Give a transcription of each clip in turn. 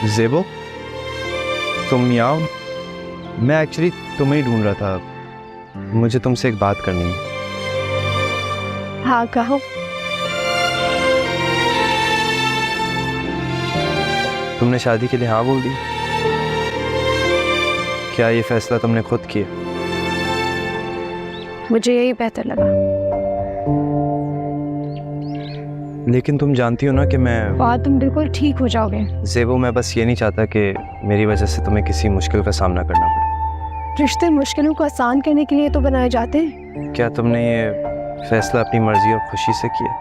ज़ेबो, तुम यहाँ हो? मैं एक्चुअली तुम्हें ही ढूंढ रहा था। मुझे तुमसे एक बात करनी है। हाँ कहो। तुमने शादी के लिए हाँ बोल दी? क्या ये फैसला तुमने खुद किया? मुझे यही बेहतर लगा। लेकिन तुम जानती हो ना कि मैं और तुम बिल्कुल ठीक हो जाओगे। ज़ेबो, मैं बस ये नहीं चाहता कि मेरी वजह से तुम्हें किसी मुश्किल का सामना करना पड़े। रिश्ते मुश्किलों को आसान करने के लिए तो बनाए जाते हैं। क्या तुमने ये फैसला अपनी मर्जी और खुशी से किया?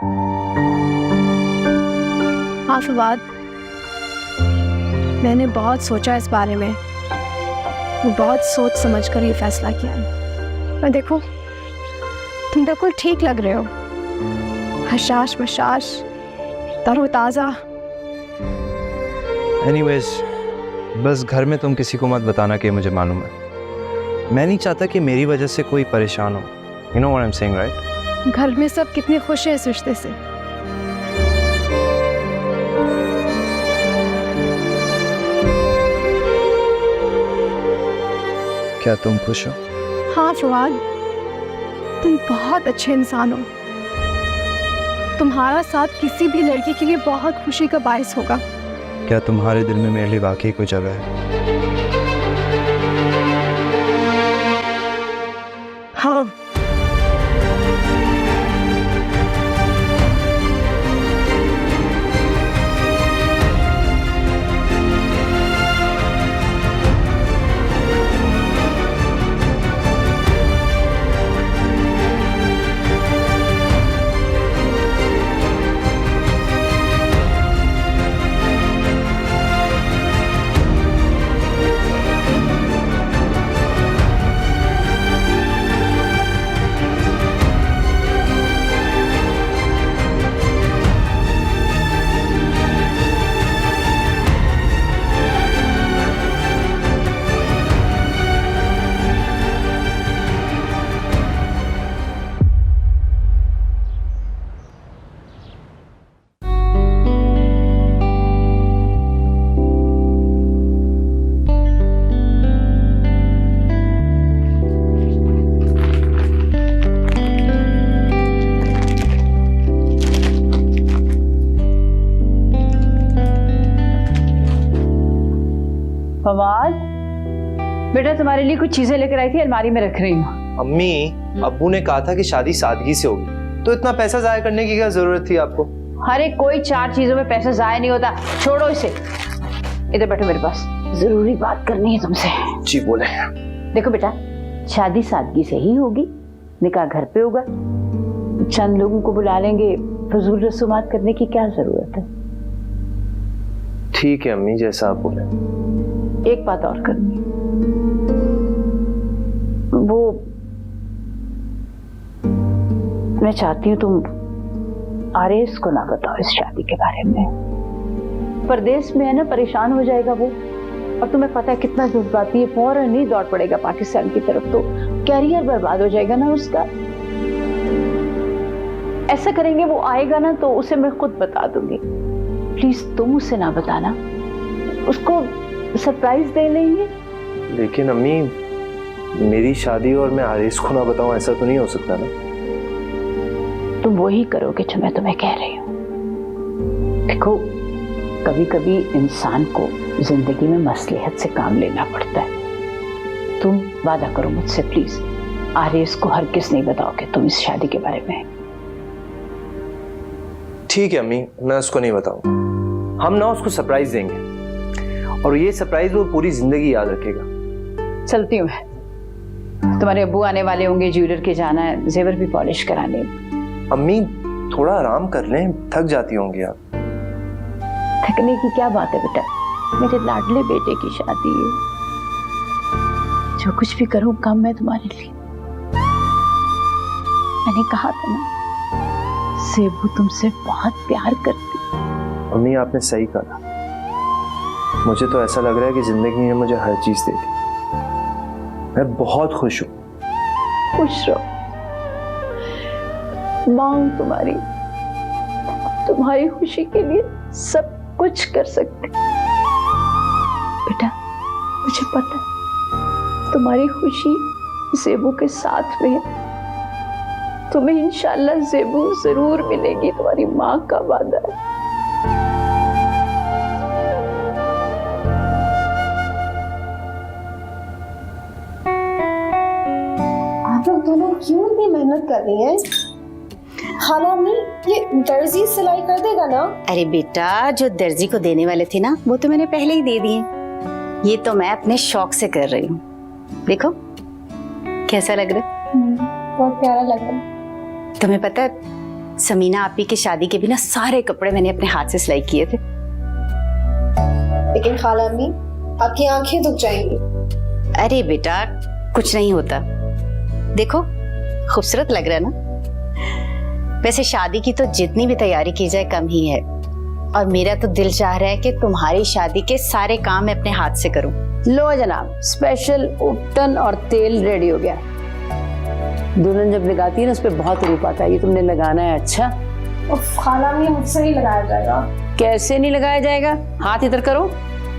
हाँ फवाद, मैंने बहुत सोचा इस बारे में, बहुत सोच समझ कर ये फैसला किया है। और देखो, तुम बिल्कुल ठीक लग रहे हो, हशाश बशाश, तरोताज़ा। एनीवेज, बस घर में तुम किसी को मत बताना कि मुझे मालूम है। मैं नहीं चाहता कि मेरी वजह से कोई परेशान हो। You know what I'm saying, right? घर में सब कितने खुश हैं इस रिश्ते से। क्या तुम खुश हो? हाँ फवाद, तुम बहुत अच्छे इंसान हो। तुम्हारा साथ किसी भी लड़की के लिए बहुत खुशी का बायस होगा। क्या तुम्हारे दिल में मेरे लिए वाकई कोई जगह है? हाँ। फवाद, बेटा तुम्हारे लिए कुछ चीजें लेकर आई थी, अलमारी में रख रही हूँ। अम्मी, अब्बू ने कहा था कि शादी सादगी से होगी, तो इतना पैसा जाया करने की क्या जरूरत थी आपको? अरे कोई 4 चीजों में पैसा जाया नहीं होता, छोड़ो इसे। इधर बैठो मेरे पास, जरूरी बात करनी है तुमसे। जी बोले। देखो बेटा, शादी सादगी से ही होगी, निकाह घर पे होगा, चंद लोगों को बुला लेंगे, फजूल रसूमात करने की क्या जरूरत है। ठीक है अम्मी, जैसा आप बोले। एक बात और करनी, वो मैं चाहती हूँ तुम आरेस को ना बताओ इस शादी के बारे में। परदेश में है ना, परेशान हो जाएगा वो, और तुम्हें पता है कितना जज्बाती है, फौरन नहीं दौड़ पड़ेगा पाकिस्तान की तरफ, तो कैरियर बर्बाद हो जाएगा ना उसका। ऐसा करेंगे, वो आएगा ना तो उसे मैं खुद बता दूंगी। प्लीज तुम उसे ना बताना, उसको सरप्राइज दे लेंगे। लेकिन अम्मी, मेरी शादी और मैं आरिस को ना बताऊं, ऐसा तो नहीं हो सकता ना? तुम वही करोगे जो मैं तुम्हें कह रही हूँ। देखो, कभी कभी इंसान को जिंदगी में मसलहत से काम लेना पड़ता है। तुम वादा करो मुझसे प्लीज, आरिस को हरगिज़ नहीं बताओगे तुम इस शादी के बारे में। ठीक है अम्मी, मैं उसको नहीं बताऊंगा। हम ना उसको सरप्राइज देंगे, और ये सरप्राइज वो पूरी जिंदगी याद रखेगा। चलती हूँ मैं, तुम्हारे अब्बू आने वाले होंगे, ज्वेलर के जाना है, जेवर भी पॉलिश कराने। अम्मी थोड़ा आराम कर लें, थक जाती होंगी आप। थकने की क्या बात है बेटा, मेरे लाडले बेटे की शादी है, जो कुछ भी करूं कम है तुम्हारे लिए। मैंने कहा था ना, सेबू तुमसे बहुत प्यार करती। अम्मी आपने सही कहा, मुझे तो ऐसा लग रहा है कि जिंदगी ने मुझे हर चीज दे दी। मैं बहुत खुश हूँ। खुश रहो, माँ हूं तुम्हारी खुशी के लिए सब कुछ कर सकती। बेटा मुझे पता है तुम्हारी खुशी ज़ेबू के साथ में है। तुम्हें इंशाल्लाह ज़ेबू जरूर मिलेगी, तुम्हारी माँ का वादा है। आप लोग दोनों क्यों इतनी मेहनत कर रही हैं? खाला अम्मी, ये दर्जी सिलाई कर देगा ना? अरे बेटा, जो दर्जी को देने वाले थे ना वो तो मैंने पहले ही दे दिए। ये तो मैं अपने शौक से कर रही हूँ। देखो कैसा लग रहा है? बहुत प्यारा लग रहा है। तुम्हें पता है समीना आपी की शादी के भी ना सारे कपड़े मैंने अपने हाथ से सिलाई किए थे। लेकिन खाला अम्मी, आपकी आंखें दुख जाएंगी। अरे बेटा कुछ नहीं होता, देखो खूबसूरत लग रहा है ना। वैसे शादी की तो जितनी भी तैयारी की जाए कम ही है, और मेरा तो दिल चाह रहा है कि तुम्हारी शादी के सारे काम मैं अपने हाथ से करूं। लो जनाब, स्पेशल उपटन और तेल रेडी हो गया। दुल्हन जब लगाती है ना उस पर बहुत रूप आता है। ये तुमने लगाना है। अच्छा उफ, खाला अम्मी, मुझसे नहीं लगाया जाएगा। कैसे नहीं लगाया जाएगा? हाथ इधर करो,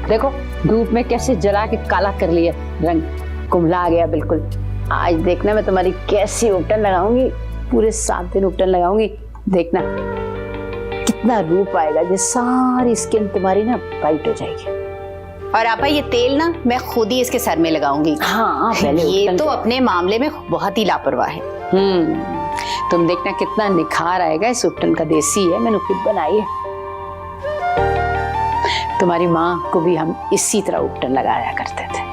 देखो धूप में कैसे जला के काला कर लिया, रंग कुमला गया बिल्कुल। आज देखना मैं तुम्हारी कैसी उपटन लगाऊंगी, पूरे 7 दिन उपटन लगाऊंगी। देखना कितना रूप आएगा, ये सारी स्किन तुम्हारी ना वाइट हो जाएगी। और आपा ये तेल ना मैं खुद ही इसके सर में लगाऊंगी। हाँ पहले ये तो अपने मामले में बहुत ही लापरवाह है। तुम देखना कितना निखार आएगा। इस उपटन का देसी है, मैंने खुद बनाई है। तुम्हारी माँ को भी हम इसी तरह उपटन लगाया करते थे,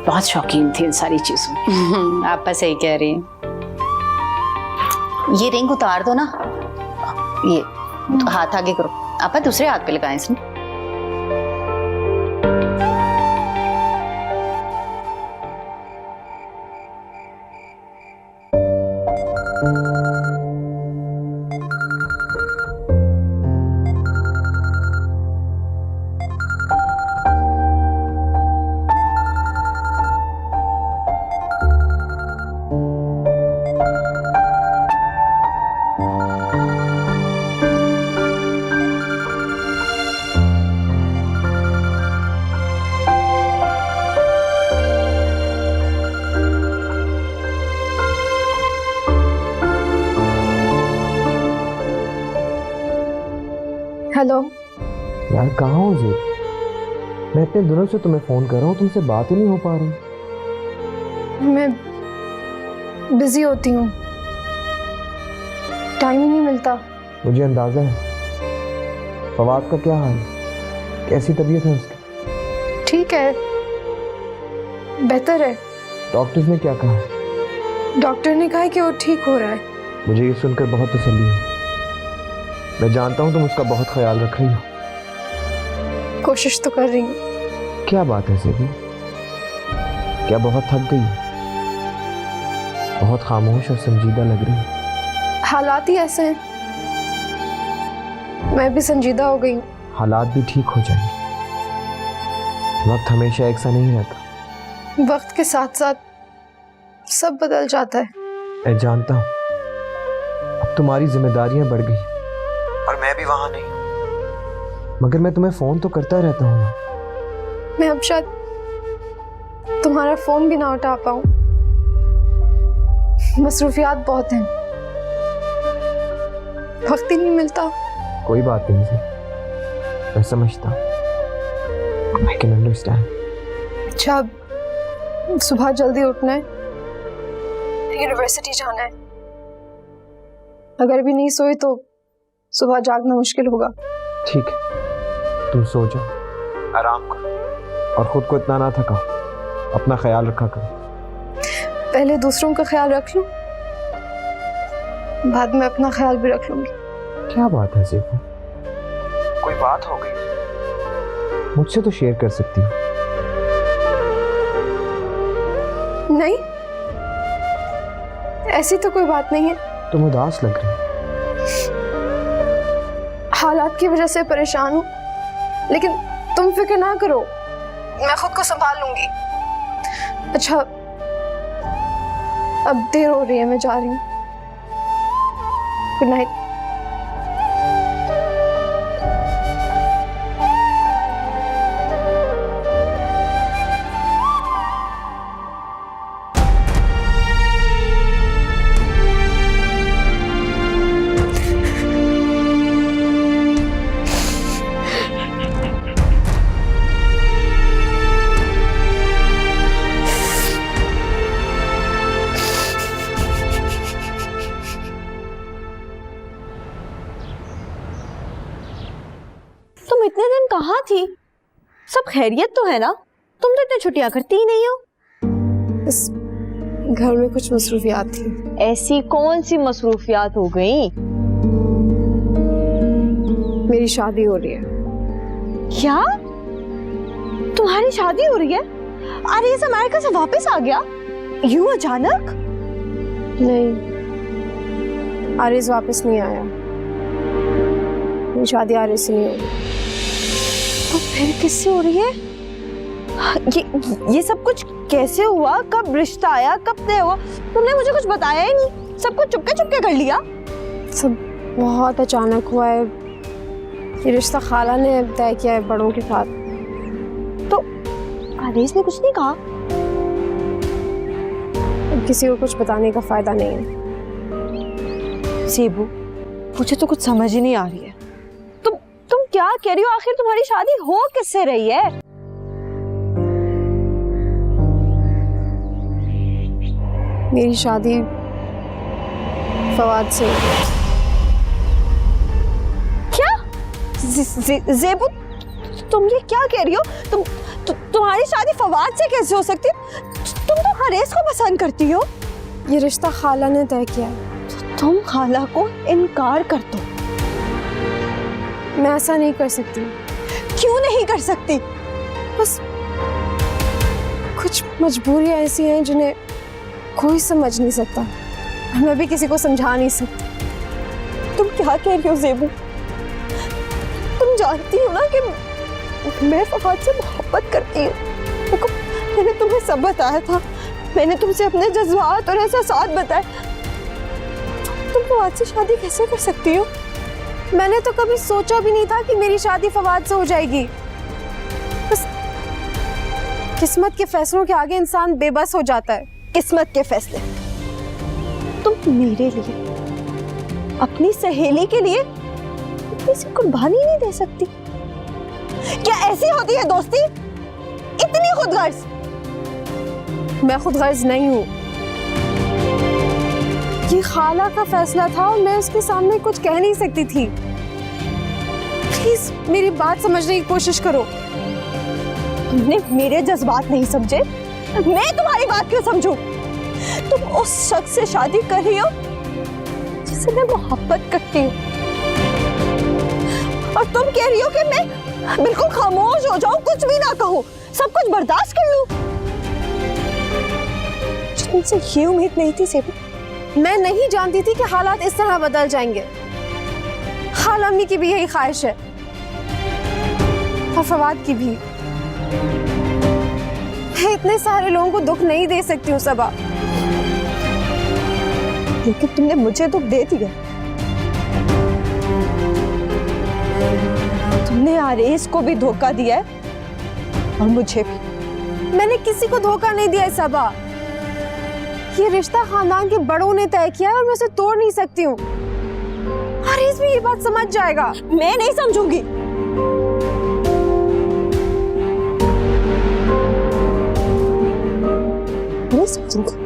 बहुत शौकीन थी इन सारी चीजों। आपा सही कह रही हैं। ये रिंग उतार दो ना, ये हाथ आगे करो। आपा दूसरे हाथ पे लगाएं इसमें। हेलो यार कहाँ हो ज़ेब? मैं इतने दिनों से तुम्हें फ़ोन कर रहा हूँ, तुमसे बात ही नहीं हो पा रही। मैं बिजी होती हूँ, टाइम ही नहीं मिलता। मुझे अंदाज़ा है। फवाद का क्या हाल है? कैसी तबीयत है उसकी? ठीक है, बेहतर है। डॉक्टर्स ने क्या कहा? डॉक्टर ने कहा है कि वो ठीक हो रहा है। मुझे ये सुनकर बहुत तसल्ली हुई। मैं जानता हूँ तुम उसका बहुत ख्याल रख रही हो। कोशिश तो कर रही हूँ। क्या बात है ज़ेबी? क्या बहुत थक गई? बहुत खामोश और संजीदा लग रही है। हालात ही ऐसे हैं, मैं भी संजीदा हो गई हूँ। हालात भी ठीक हो जाएंगे। वक्त हमेशा एक सा नहीं रहता। वक्त के साथ साथ सब बदल जाता है। मैं जानता हूँ अब तुम्हारी जिम्मेदारियां बढ़ गई और मैं भी वहां नहीं हूं, मगर मैं तुम्हें फोन तो करता रहता हूँ। मैं अब शायद तुम्हारा फोन भी ना उठा पाऊं, मसरूफियात बहुत हैं, वक्त ही नहीं मिलता। कोई बात नहीं जी, मैं समझता हूँ। I can understand। अच्छा, सुबह जल्दी उठना है, यूनिवर्सिटी जाना है। अगर भी नहीं सोई तो सुबह जागना मुश्किल होगा। ठीक है, तुम सो जाओ, आराम करो और खुद को इतना ना थकाओ। अपना ख्याल रखा करो। पहले दूसरों का ख्याल रख लूं, बाद में अपना ख्याल भी रख लूंगी। क्या बात है ज़ेबू? कोई बात हो गई? मुझसे तो शेयर कर सकती हो। नहीं, ऐसी तो कोई बात नहीं है। तुम उदास लग रही हो। हालात की वजह से परेशान हूँ, लेकिन तुम फिक्र ना करो, मैं खुद को संभाल लूंगी। अच्छा, अब देर हो रही है, मैं जा रही हूँ। Good night. तुम इतने दिन कहाँ थी? सब खैरियत तो है ना? तुम तो इतनी छुट्टियां करती ही नहीं हो। इस घर में कुछ मसरूफियात थी। ऐसी कौन सी मसरूफियात हो गई? मेरी शादी हो रही है। क्या? तुम्हारी शादी हो रही है? अरे इस अमेरिका से वापस आ गया? यूं अचानक? नहीं, आरिस वापस नहीं आया। मेरी शादी आरिस से नहीं होगी। तो फिर किससे हो रही है? ये सब कुछ कैसे हुआ? कब रिश्ता आया? कब तय हुआ? तुमने मुझे कुछ बताया ही नहीं। सब कुछ चुपके चुपके कर लिया। सब बहुत अचानक हुआ है। ये रिश्ता खाला ने तय किया है बड़ों के साथ। तो आरिस ने कुछ नहीं कहा? किसी को कुछ बताने का फायदा नहीं है। सेबू, मुझे तो कुछ समझ ही नहीं आ रही है। तुम क्या कह रही हो? आखिर तुम्हारी शादी हो किससे रही है? मेरी शादी फवाद से। क्या? जेबू, तुम ये क्या कह रही हो? तुम्हारी शादी फवाद से कैसे हो सकती है? तुम तो हरेस को पसंद करती हो। ये रिश्ता खाला ने तय किया है। तुम खाला को इनकार कर दो। मैं ऐसा नहीं कर सकती। क्यों नहीं कर सकती? बस कुछ मजबूरियां ऐसी हैं जिन्हें कोई समझ नहीं सकता। मैं भी किसी को समझा नहीं सकती। तुम क्या कह रही हो जेबू? तुम जानती हो ना कि मैं फवाद से मोहब्बत करती हूँ। देखो, मैंने तुम्हें सब बताया था। मैंने तुमसे अपने जज्बात और एहसासात बताए। तुम फवाद से शादी कैसे कर सकती हो? मैंने तो कभी सोचा भी नहीं था कि मेरी शादी फवाद से हो जाएगी। बस किस्मत के फैसलों के आगे इंसान बेबस हो जाता है। किस्मत के फैसले? तुम मेरे लिए, अपनी सहेली के लिए इतनी सी कुर्बानी नहीं दे सकती? क्या ऐसी होती है दोस्ती? इतनी खुदगर्ज? मैं खुदगर्ज नहीं हूँ। ये खाला का फैसला था और मैं उसके सामने कुछ कह नहीं सकती थी। प्लीज मेरी बात समझने की कोशिश करो। तुमने मेरे जज्बात नहीं समझे? मैं तुम्हारी बात क्यों समझूं? तुम उस शख्स से शादी कर रही हो जिससे मैं मोहब्बत करती हूँ, और तुम कह रही हो कि मैं बिल्कुल खामोश हो जाऊं, कुछ भी ना कहूं, सब कुछ बर्दाश्त कर लूं। तुमसे ये उम्मीद नहीं थी सेबू। मैं नहीं जानती थी कि हालात इस तरह बदल जाएंगे। खाला अम्मी की भी यही ख्वाहिश है और फवाद की भी। मैं इतने सारे लोगों को दुख नहीं दे सकती हूँ सबा। लेकिन तुमने मुझे दुख दे दिया। तुमने आरेस को भी धोखा दिया है और मुझे भी। मैंने किसी को धोखा नहीं दिया है सबा। ये रिश्ता खानदान के बड़ों ने तय किया है और मैं उसे तोड़ नहीं सकती हूँ। आरेस भी ये बात समझ जाएगा। मैं नहीं समझूंगी। नहीं समझूंगी।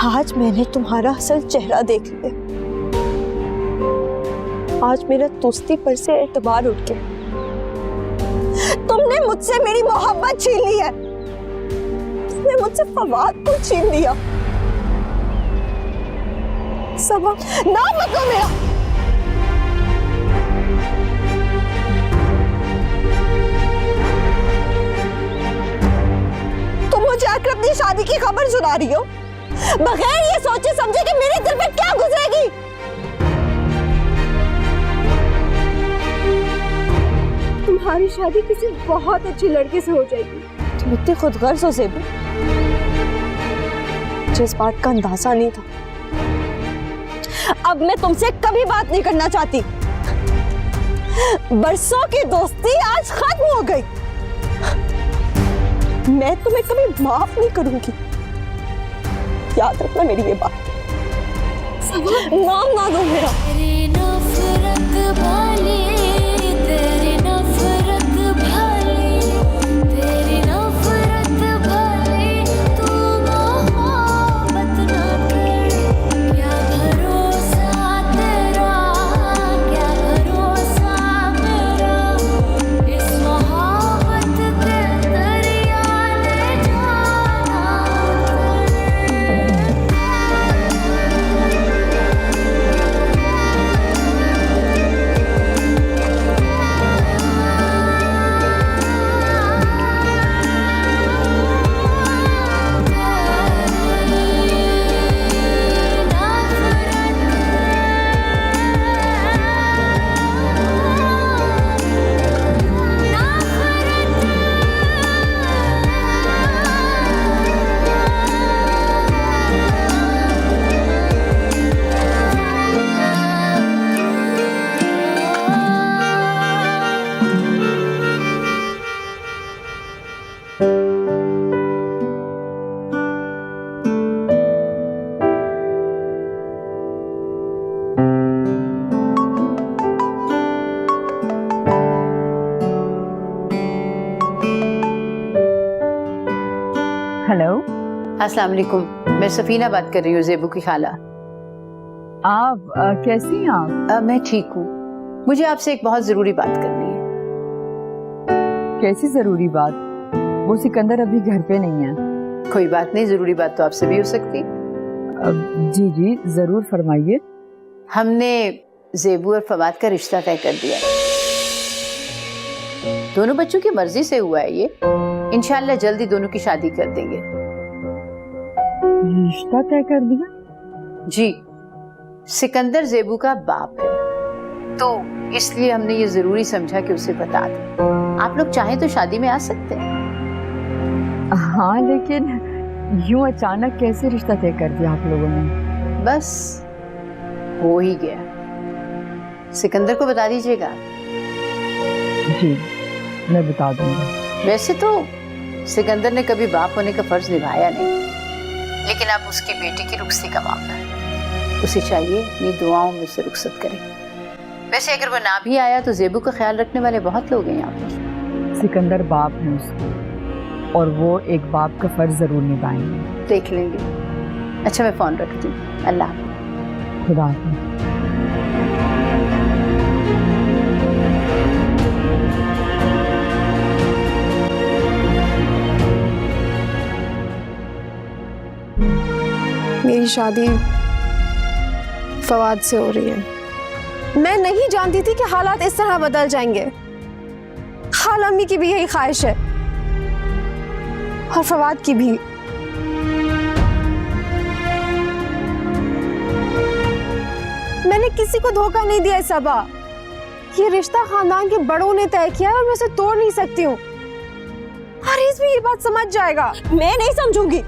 आज मैंने तुम्हारा असल चेहरा देख लिया। आज मेरा दोस्ती पर से एतबार उठ गया। तुमने मुझसे मेरी मोहब्बत छीन ली है। तुमने मुझसे फवाद को छीन लिया। सबा, नाम मत लो मेरा। तुम मुझे आकर अपनी शादी की खबर सुना रही हो बगैर ये सोचे समझे कि मेरे दिल पे क्या गुजरेगी। तुम्हारी शादी किसी बहुत अच्छी लड़के से हो जाएगी। तुम इतनी खुदगर्ज हो ज़ेबू, मुझे इस बात का अंदाजा नहीं था। अब मैं तुमसे कभी बात नहीं करना चाहती। बरसों की दोस्ती आज खत्म हो गई। मैं तुम्हें कभी माफ नहीं करूंगी। याद रखना मेरी ये बात। नाम ना लो मेरा। तेरी नफरत भली, तेरी नफरत भली, तेरी नफरत भली, तू मोहब्बत न कर। क्या भरोसा तेरा, क्या अस्सलाम वालेकुम, मैं सफीना बात कर रही हूँ, ज़ेबू की खाला। आप कैसी हैं आप? मैं ठीक हूँ, मुझे आपसे एक बहुत ज़रूरी बात करनी है। कैसी जरूरी बात? वो सिकंदर अभी घर पे नहीं है। कोई बात नहीं, ज़रूरी बात तो आपसे भी हो सकती। जी जी जरूर फरमाइए। हमने ज़ेबू और फवाद का रिश्ता तय कर दिया है। दोनों बच्चों की मर्जी से हुआ है ये। इंशाल्लाह जल्दी दोनों की शादी कर देंगे। रिश्ता तय कर दिया? जी, सिकंदर ज़ेबू का बाप है, तो इसलिए हमने ये जरूरी समझा कि उसे बता दें। आप लोग चाहें तो शादी में आ सकते हैं। हाँ, लेकिन यूं अचानक कैसे रिश्ता तय कर दिया आप लोगों ने? बस हो ही गया। सिकंदर को बता दीजिएगा। जी मैं बता दूंगी। वैसे तो सिकंदर ने कभी बाप होने का फर्ज निभाया नहीं, लेकिन अब उसकी बेटी की रुखसती का मामला है, उसे चाहिए अपनी दुआओं में से रुखसत करे। वैसे अगर वो ना भी आया तो ज़ेबू का ख्याल रखने वाले बहुत लोग हैं यहाँ पर। सिकंदर बाप है उसके, और वो एक बाप का फर्ज जरूर निभाएंगे। देख लेंगे। अच्छा, मैं फोन रखती हूँ। अल्लाह हाफ़िज़। खुदा हाफ़िज़। मेरी शादी फवाद से हो रही है। मैं नहीं जानती थी कि हालात इस तरह बदल जाएंगे। खाला अम्मी की भी यही ख्वाहिश है और फवाद की भी। मैंने किसी को धोखा नहीं दिया सबा। ये रिश्ता खानदान के बड़ों ने तय किया है और मैं उसे तोड़ नहीं सकती हूँ। हरीस भी ये बात समझ जाएगा। मैं नहीं समझूंगी।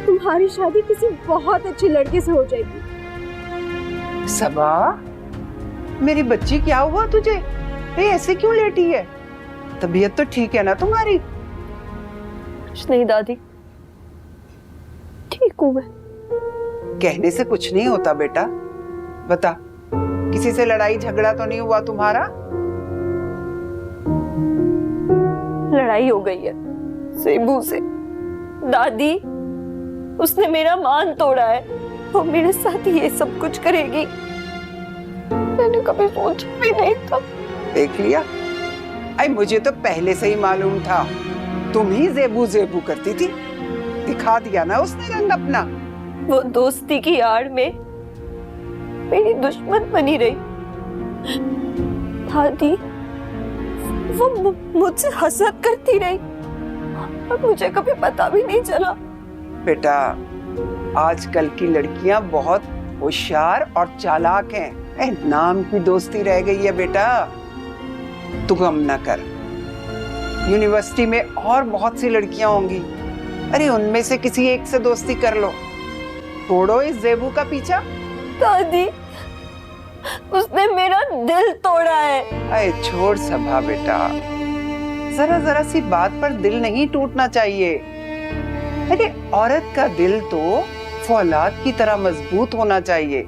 तुम्हारी शादी किसी बहुत अच्छी लड़के से हो जाएगी। सबा, मेरी बच्ची, क्या हुआ तुझे? ऐसे क्यों लेटी है? तबीयत तो ठीक है ना तुम्हारी? कुछ नहीं दादी, ठीक हूँ मैं। कहने से कुछ नहीं होता बेटा। बता, किसी से लड़ाई झगड़ा तो नहीं हुआ तुम्हारा? लड़ाई हो गई है ज़ेबू से। दादी, उसने मेरा मान तोड़ा है। वो मेरे साथ ये सब कुछ करेगी, मैंने कभी सोचा भी नहीं था। देख लिया? आई, मुझे तो पहले से ही मालूम था। तुम ही ज़ेबू ज़ेबू करती थी। दिखा दिया ना उसने रंग अपना। वो दोस्ती की आड़ में मेरी दुश्मन बनी रही। दादी, वो मुझसे हसद करती रही और मुझे कभी पता भी नहीं चला। बेटा, आजकल की लड़कियां बहुत होशियार और चालाक हैं। नाम की दोस्ती रह गई है बेटा। तू गम न कर। यूनिवर्सिटी में और बहुत सी लड़कियां होंगी। अरे उनमें से किसी एक से दोस्ती कर लो। छोड़ो इस ज़ेबू का पीछा। दादी, उसने मेरा दिल तोड़ा है। अरे छोड़ सबा बेटा, जरा जरा सी बात पर दिल नहीं टूटना चाहिए। अरे औरत का दिल तो फौलाद की तरह मजबूत होना चाहिए।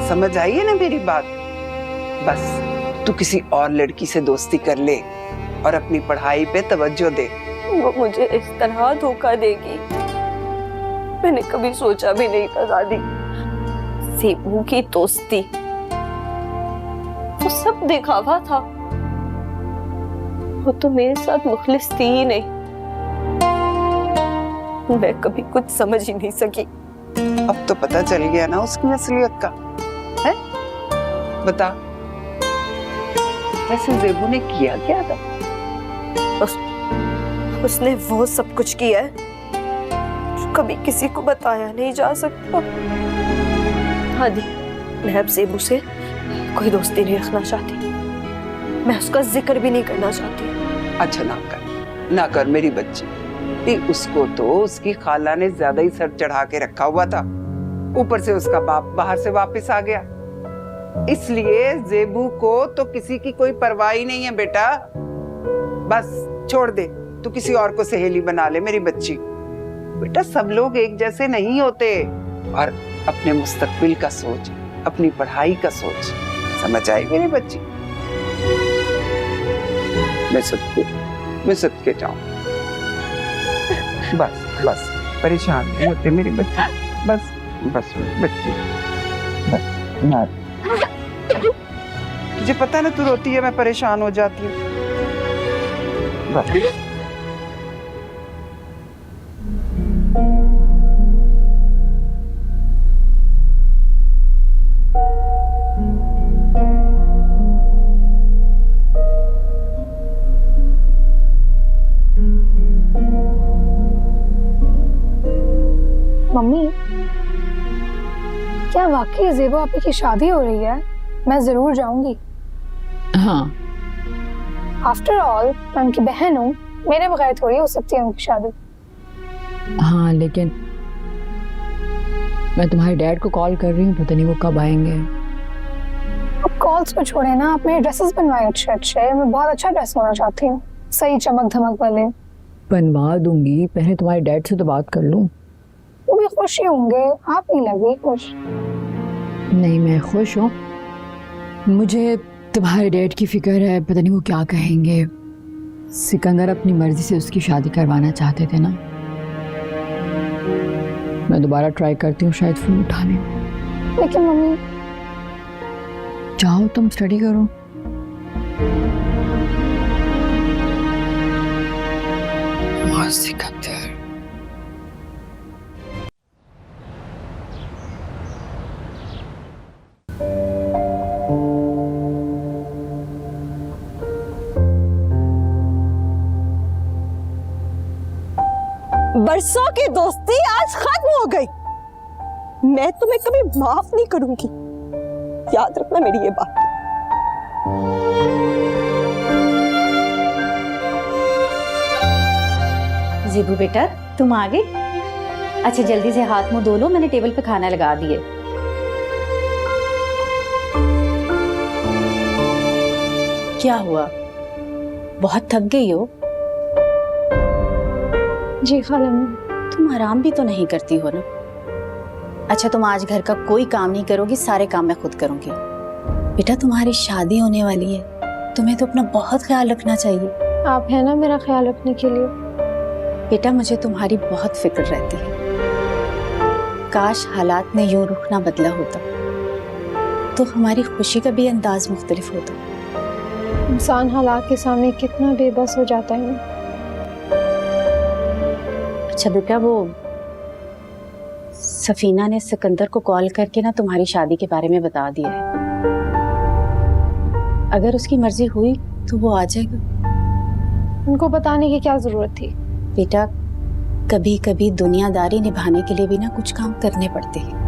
समझ आई है ना मेरी बात? बस तू किसी और लड़की से दोस्ती कर ले और अपनी पढ़ाई पे तवज्जो दे। वो मुझे इस तरह धोखा देगी, मैंने कभी सोचा भी नहीं था दादी। ज़ेबू की दोस्ती वो सब दिखावा था। वो तो मेरे साथ मुखलिस थी ही नहीं। मैं कभी कुछ समझ ही नहीं सकी। अब तो पता चल गया ना उसकी असलियत का, है? बता, वैसे ज़ेबू ने किया क्या था? उसने वो सब कुछ किया है जो कभी किसी को बताया नहीं जा सकता। दादी, मैं अब ज़ेबू से कोई दोस्ती नहीं रखना चाहती। मैं उसका जिक्र भी नहीं करना चाहती। अच्छा ना कर मेरी बच्ची। उसको तो उसकी खाला ने ज्यादा ही सर चढ़ा के रखा हुआ था। ऊपर से उसका बाप बाहर से वापस आ गया, इसलिए ज़ेबू को तो किसी की कोई परवाह ही नहीं है बेटा। बस छोड़ दे, तू किसी और को सहेली बना ले मेरी बच्ची। बेटा, सब लोग एक जैसे नहीं होते। और अपने मुस्तकबिल का सोच, अपनी पढ़ाई का सोच। समझ आई मेरी बच्ची? मैं सदके जाऊं। बस बस परेशान नहीं होते मेरे बच्चे, बस बस बच्चे, बस ना। तुझे पता है ना, तू रोती है मैं परेशान हो जाती हूँ। बस मम्मी, क्या वाकई ज़ेबो आपी की शादी हो रही है? मैं जरूर जाऊंगी। हाँ, आफ्टर ऑल मैं उनकी बहन हूँ, मेरे बगैर थोड़ी हो सकती है उनकी शादी। हाँ, लेकिन मैं तुम्हारे डैड को कॉल कर रही हूँ, पता नहीं वो कब आएंगे। अब कॉल्स को छोड़े ना, आप मेरे ड्रेसेस बनवाए अच्छे अच्छे। मैं बहुत अच्छा ड्रेस होना चाहती हूँ, सही चमक धमक वाले। बनवा दूंगी, पहले तुम्हारे डैड से तो बात कर लूँ। वो भी खुश ही होंगे, आप नहीं लगी खुश? नहीं, मैं खुश हूँ। मुझे तुम्हारे डैड की फिक्र है, पता नहीं वो क्या कहेंगे। सिकंदर अपनी मर्जी से उसकी शादी करवाना चाहते थे ना। मैं दोबारा ट्राई करती हूँ, शायद फोन उठाने। लेकिन मम्मी, जाओ तुम स्टडी करो। सिकंदर, बरसों की दोस्ती आज खत्म हो गई। मैं तुम्हें कभी माफ नहीं करूंगी, याद रखना मेरी ये बात। ज़ेबू बेटा, तुम आ गई? अच्छा जल्दी से हाथ मुंह धो लो, मैंने टेबल पे खाना लगा दिए। क्या हुआ, बहुत थक गई हो? जी खाला। तुम आराम भी तो नहीं करती हो ना। अच्छा तुम आज घर का कोई काम नहीं करोगी, सारे काम मैं खुद करूंगी। बेटा तुम्हारी शादी होने वाली है, तुम्हें तो अपना बहुत ख्याल रखना चाहिए। आप है ना मेरा ख्याल रखने के लिए। बेटा मुझे तुम्हारी बहुत फिक्र रहती है। काश हालात ने यूं रुख ना बदला होता तो हमारी खुशी का भी अंदाज मुख्तलिफ होता। इंसान हालात के सामने कितना बेबस हो जाता है। अच्छा बेटा, वो सफीना ने सिकंदर को कॉल करके ना तुम्हारी शादी के बारे में बता दिया है। अगर उसकी मर्जी हुई तो वो आ जाएगा। उनको बताने की क्या जरूरत थी? बेटा कभी कभी दुनियादारी निभाने के लिए भी ना कुछ काम करने पड़ते हैं।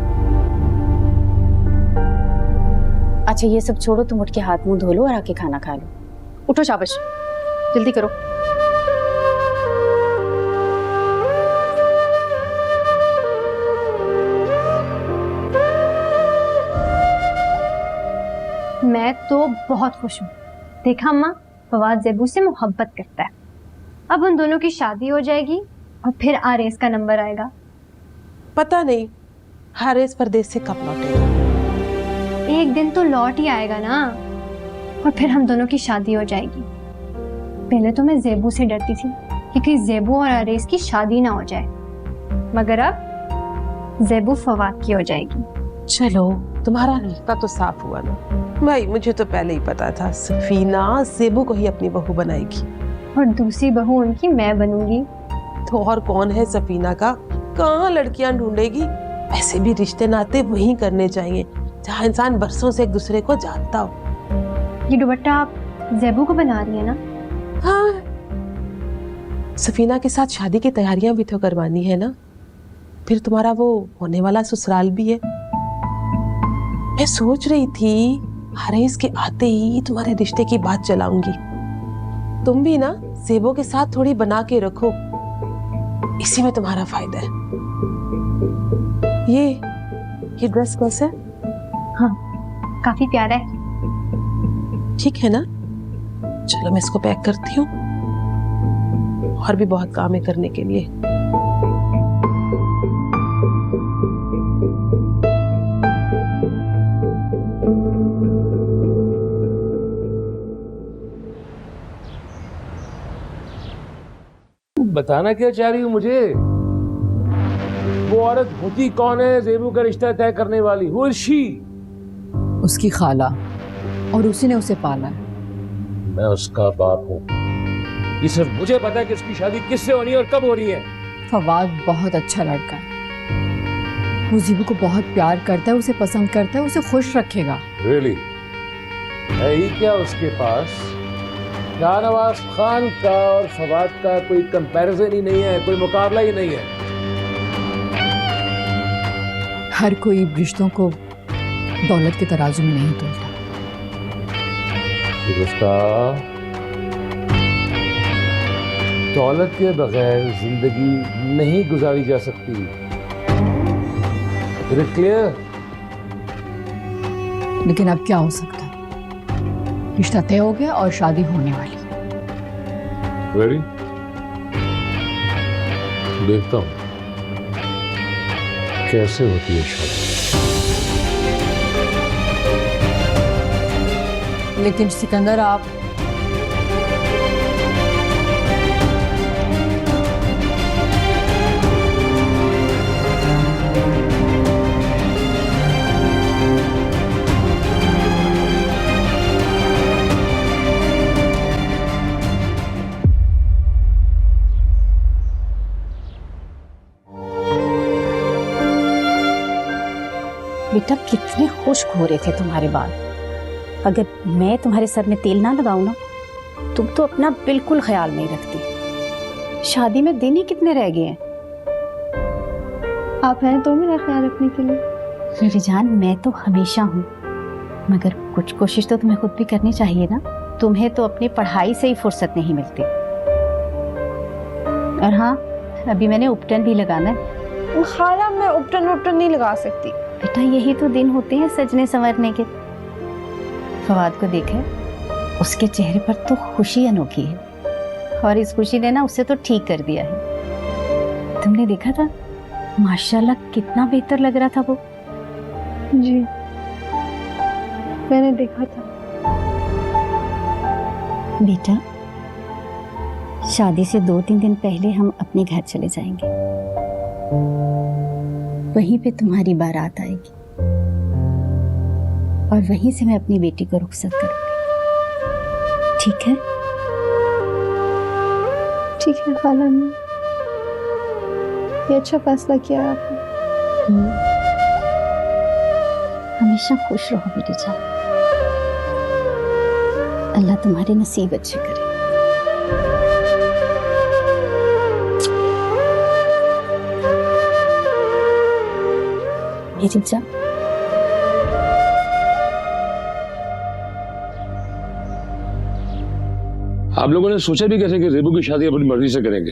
अच्छा ये सब छोड़ो, तुम उठ के हाथ मुंह धो लो और आके खाना खा लो। उठो शाबाश, जल्दी करो। मैं तो बहुत खुश हूँ। देखा अम्मा, फवाद ज़ेबू से मोहब्बत करता है। अब उन दोनों की शादी हो जाएगी और फिर आरेस का नंबर आएगा। पता नहीं हारिस परदेश से कब लौटेगा। एक दिन तो लौट ही आएगा ना, और फिर हम दोनों की शादी हो जाएगी। पहले तो मैं ज़ेबू से डरती थी कि कहीं ज़ेबू और आरेस की शादी ना हो जाए, मगर अब ज़ेबू फवाद की हो जाएगी। चलो तुम्हारा रिश्ता तो साफ हुआ ना। भाई मुझे तो पहले ही पता था सफीना ज़ेबू को ही अपनी बहू बनाएगी, और दूसरी बहू उनकी मैं बनूंगी। तो और कौन है सफीना का? कहाँ लड़कियां ढूंढेगी? ऐसे भी रिश्ते नाते वहीं करने चाहिए जहाँ इंसान बरसों से एक दूसरे को जानता हो। ये दुपट्टा आप ज़ेबू को बना रही है ना? हाँ, सफीना के साथ शादी की तैयारियां भी तो करवानी है ना। फिर तुम्हारा वो होने वाला ससुराल भी है। मैं सोच रही थी हारिस के आते ही तुम्हारे रिश्ते की बात चलाऊंगी। तुम भी ना ज़ेबू के साथ थोड़ी बना के रखो, इसी में तुम्हारा फायदा है। ये ड्रेस कैसा है? हाँ, काफी प्यारा है। ठीक है ना? चलो मैं इसको पैक करती हूँ, और भी बहुत काम है करने के लिए। बताना क्या चाह रही हो मुझे? वो औरत होती कौन है ज़ेबू का रिश्ता तय करने वाली? Who is she? उसकी खाला, और उसी ने उसे पाला है। मैं उसका बाप हूँ। ये सिर्फ मुझे पता है कि इसकी शादी किससे होनी है और कब हो रही है। फवाद बहुत अच्छा लड़का है, वो ज़ेबू को बहुत प्यार करता है, उसे पसंद करता है, उसे खुश रखेगा। Really? है ही क्या उसके पास? शाहनवाज खान का और फवाद का कोई कंपैरिजन ही नहीं है, कोई मुकाबला ही नहीं है। हर कोई रिश्तों को दौलत के तराजू में नहीं तोलता। दुरुस्ता, दौलत के बगैर जिंदगी नहीं गुजारी जा सकती। Is it clear? लेकिन अब क्या हो सकता है? रिश्ता तय हो गया और शादी होने वाली। Ready? देखता हूँ कैसे होती है शादी। लेकिन सिकंदर, आप बेटा कितने खुश्क हो रहे थे तुम्हारे बाल। अगर मैं तुम्हारे सर में तेल ना लगाऊं ना, तुम तो अपना बिल्कुल ख्याल नहीं रखती। शादी में दिन ही कितने रह गए हैं। आप हैं तो मेरा ख्याल रखने के लिए। मेरी जान, मैं तो हमेशा हूँ, मगर कुछ कोशिश तो तुम्हें खुद भी करनी चाहिए ना। तुम्हें तो अपनी पढ़ाई से ही फुर्सत नहीं मिलती। और हाँ, अभी मैंने उपटन भी लगाना है। खाला, मैं उपटन नहीं लगा सकती। बेटा यही तो दिन होते हैं सजने संवरने के। फवाद को देखा, उसके चेहरे पर तो खुशी अनोखी है, और इस खुशी ने ना उसे तो ठीक कर दिया है। तुमने देखा था, माशाल्लाह कितना बेहतर लग रहा था वो। जी, मैंने देखा था। बेटा, शादी से 2-3 दिन पहले हम अपने घर चले जाएंगे। वहीं पे तुम्हारी बारात आएगी और वहीं से मैं अपनी बेटी को रुखसत करूंगी। ठीक है? ठीक है खाला, ये अच्छा फैसला किया आपने। हमेशा खुश रहो बेटी जान। अल्लाह तुम्हारे नसीब अच्छे करे। मेरी जान, आप लोगों ने सोचा भी कैसे कि ज़ेबू की शादी अपनी मर्जी से करेंगे?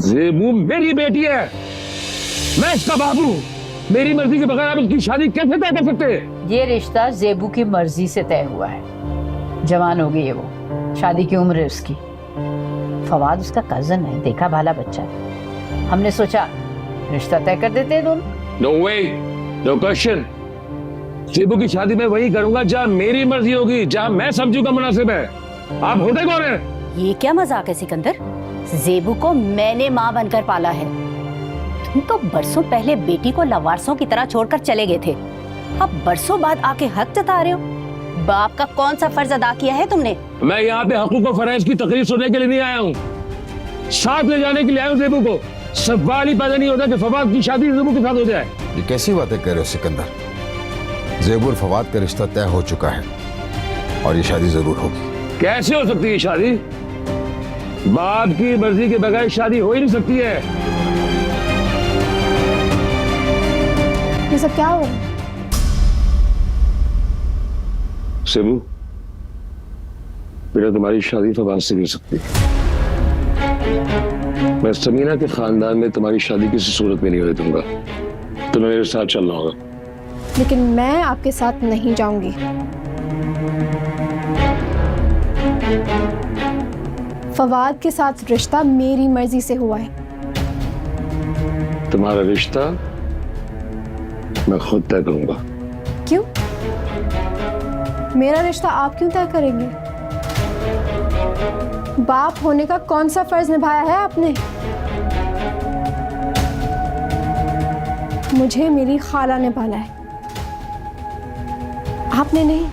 ज़ेबू मेरी बेटी है, मैं इसका बाप हूं। मेरी मर्जी के बगैर आप इसकी शादी कैसे तय कर सकते हैं? ये रिश्ता ज़ेबू की मर्जी से तय हुआ है। जवान हो गई है वो, शादी की उम्र है उसकी। फवाद उसका कजन है, देखा भाला बच्चा है। हमने सोचा रिश्ता तय कर देते हैं दोनों। नो वे, नो क्वेश्चन। ज़ेबू की शादी मैं वही करूंगा जहां मेरी मर्जी होगी, जहां मैं समझूंगा मुनासिब है। आप होते कौन हैं? ये क्या मजाक है सिकंदर? ज़ेबू को मैंने माँ बनकर पाला है। तुम तो बरसों पहले बेटी को लवारसों की तरह छोड़कर चले गए थे। अब बरसों बाद आके हक जता रहे हो। बाप का कौन सा फर्ज अदा किया है तुमने? मैं यहाँ पे हकूक और फराइज की तकरीर सुनने के लिए नहीं आया हूँ, साथ ले जाने के लिए आया हूँ ज़ेबू को। सवाल ही पैदा नहीं होता कि फवाद की शादी ज़ेबू के साथ हो जाए। ये कैसी बातें कह रहे हो सिकंदर? ज़ेबू और फवाद का रिश्ता तय हो चुका है और ये शादी जरूर होगी। कैसे हो सकती है शादी? बाप की मर्जी के बगैर शादी हो ही नहीं सकती है। ये सब क्या हो रहा है? ज़ेबू, बेटा तुम्हारी शादी फवाद से नहीं हो सकती। मैं समीना के खानदान में तुम्हारी शादी किसी सूरत में नहीं होने दूंगा। तुम्हें मेरे साथ चलना होगा। लेकिन मैं आपके साथ नहीं जाऊंगी। फवाद के साथ रिश्ता मेरी मर्जी से हुआ है। तुम्हारा रिश्ता मैं खुद तय करूंगा। क्यों? मेरा रिश्ता आप क्यों तय करेंगे? बाप होने का कौन सा फर्ज निभाया है आपने? मुझे मेरी खाला ने पाला है, आपने नहीं।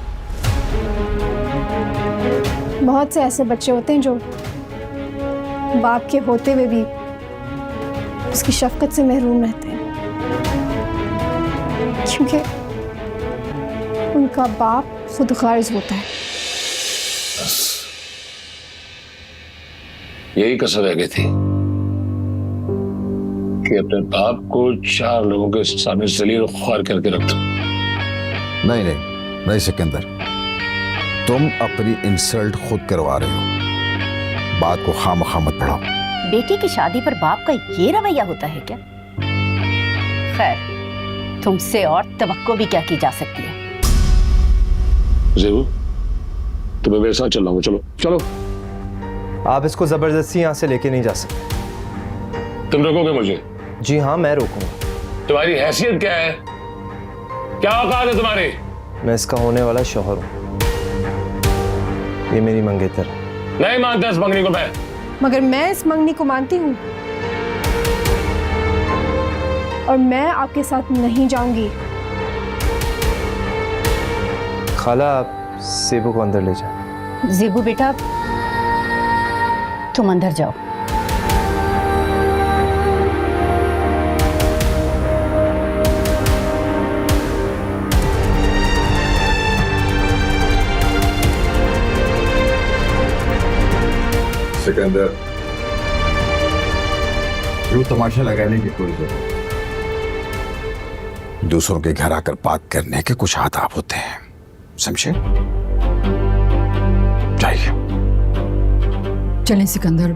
बहुत से ऐसे बच्चे होते हैं जो बाप के होते हुए भी उसकी शफकत से महरूम रहते हैं, क्योंकि उनका बाप खुद गर्ज होता है। यही कसर रह गई थी कि अपने बाप को 4 लोगों के सामने जलील और ख्वार करके रख दो। नहीं नहीं नहीं सिकंदर, तुम अपनी इंसल्ट खुद करवा रहे हो। बात को खामखा मत बढ़ाओ। बेटी की शादी पर बाप का ये रवैया होता है क्या? खैर, तुमसे और तवक्को भी क्या की जा सकती है। ज़ेबू, तुम्हें मेरे साथ चलना होगा, चलो चलो। आप इसको जबरदस्ती यहाँ से लेके नहीं जा सकते। तुम रोकोगे मुझे? जी हाँ, मैं रोकूंगा। तुम्हारी हैसियत क्या है? क्या औकात है तुम्हारी? मैं इसका होने वाला शौहर हूँ। ये मेरी मंगेतर है। नहीं मानता इस मंगनी को मैं। मगर मैं इस मंगनी को मानती हूँ, और मैं आपके साथ नहीं जाऊंगी। खाला, आप ज़ेबू को अंदर ले जाओ। ज़ेबू बेटा, तुम अंदर जाओ। सिकंदर, यूं तमाशा लगाने की कोई जरूरत नहीं। दूसरों के घर आकर बात करने के कुछ आदाब होते हैं, समझे? जाइए। चलें सिकंदर,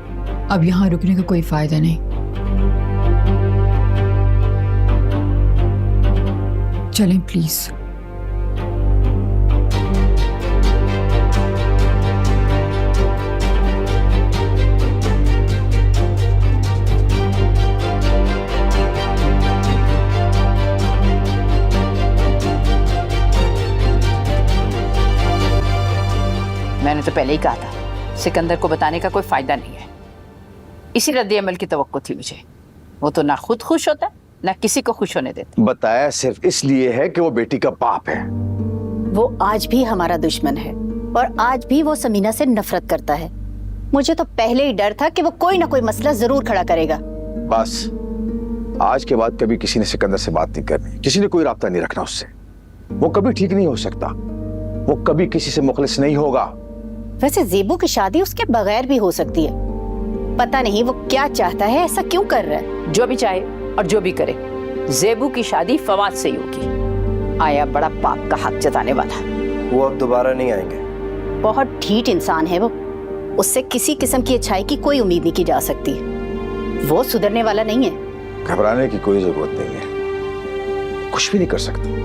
अब यहाँ रुकने का कोई फायदा नहीं। चलें प्लीज। मैंने तो पहले ही कहा था, सिकंदर को बताने का कोई फायदा नहीं है। इसी रद्द अमल की तवक्को थी मुझे। वो तो ना खुद खुश होता ना किसी को खुश होने देता। बताया सिर्फ इसलिए है कि वो बेटी का बाप है। वो आज भी हमारा दुश्मन है और आज भी वो समीना से नफरत करता है। मुझे तो पहले ही डर था कि वो कोई ना कोई मसला जरूर खड़ा करेगा। बस आज के बाद कभी किसी ने सिकंदर से बात नहीं करनी, किसी ने कोई राब्ता नहीं रखना उससे। वो कभी ठीक नहीं हो सकता, वो कभी किसी से मुखलिस नहीं होगा। वैसे ज़ेबू की शादी उसके बगैर भी हो सकती है। पता नहीं वो क्या चाहता है, ऐसा क्यों कर रहा है। जो भी चाहे और जो भी करे, ज़ेबू की शादी फवाद से ही होगी। आया बड़ा पाप का हक जताने वाला। वो अब दोबारा नहीं आएंगे। बहुत ढीठ इंसान है वो, उससे किसी किस्म की अच्छाई की कोई उम्मीद नहीं की जा सकती। वो सुधरने वाला नहीं है। घबराने की कोई जरूरत नहीं है, कुछ भी नहीं कर सकता।